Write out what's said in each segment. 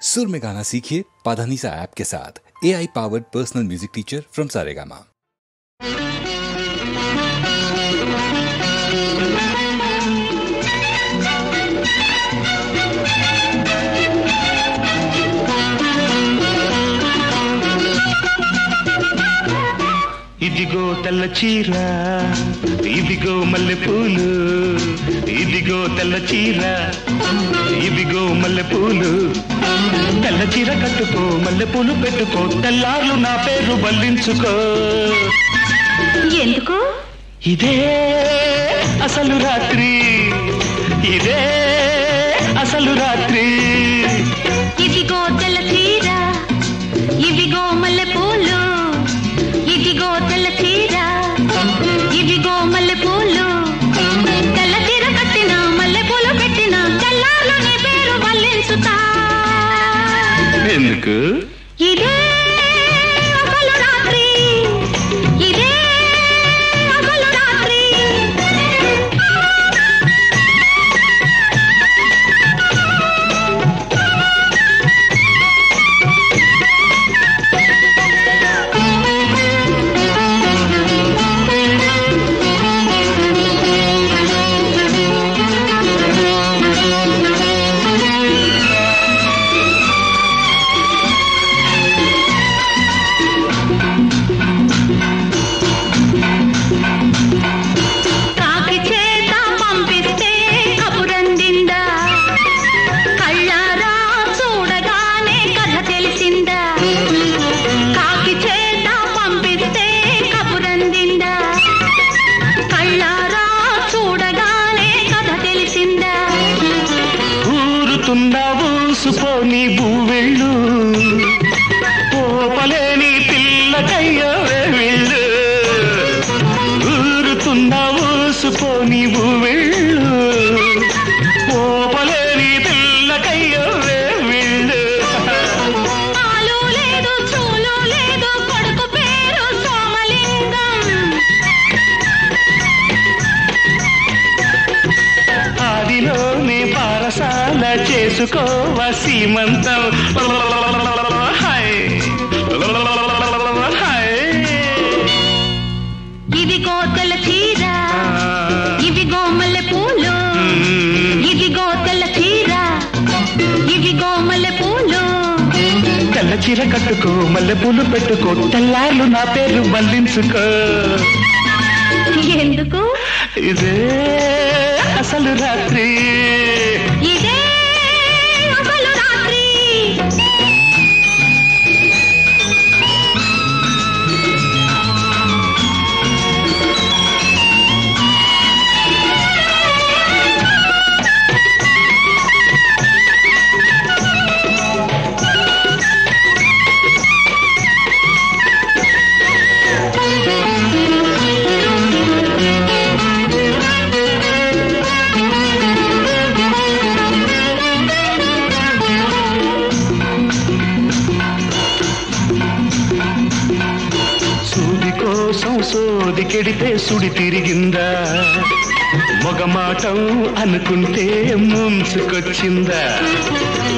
सुर में गाना सीखिए पाधानीसा ऐप के साथ। AI powered personal music teacher from Saregama. ఇదిగో తెల్ల చీర ఇదిగో మల్లెపూలు ఇదిగో తెల్ల చీర ఇదిగో మల్లెపూలు తెల్ల చీర కట్టుకో మల్లెపూలు పెట్టుకో తెల్లార్లు నా పేరు బల్లించుకో ఎందుకు ఇదే అసలు రాత్రి ఇదే అసలు రాత్రి ఇదిగో తెల్ల చీర ఇదిగో మల్లెపూలు ఇదిగో తెల్ల చీర ఇదిగో మల్లెపూలు తెల్ల చీర కట్టిన మల్లెపూలు పెట్టిన తెల్లార్లు నీ పేరు బల్లించుతా ఎందుకు ఇదే అసలు రాత్రి ఇదే అసలు రాత్రి ఊసుపోని బూవెళ్ళు పోపలేని పిల్లకయ్యో వెళ్ళు ఊరుతున్న ఊసుపోని బూవెళ్ళు పోపలేని పిల్లకయ్యో వెళ్ళు ఆలు లేదు చూలు లేదు కొడుకు పేరు సోమలింగం ఆదిలోనే పారసాల చేసుకోవా సీమంతం ఇదిగో తెల్ల చీర ఇదిగో మల్లెపూలు ఇదిగో తెల్ల చీర ఇదిగో మల్లెపూలు తెల్ల చీర కట్టుకో మల్లెపూలు పెట్టుకో తెల్లార్లు నా పేరు బల్లించుకో ఎందుకు ఇదే అసలు రాత్రి ఇదే అసలు రాత్రి సోది కెడితే సుడి తిరిగిందా మొగమాటం అనుకుంటే ముంచుకొచ్చిందా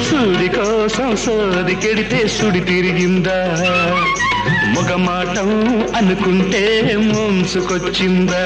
సూది కోసం సోది కెడితే సుడి తిరిగిందా మొగమాటం అనుకుంటే ముంచుకొచ్చిందా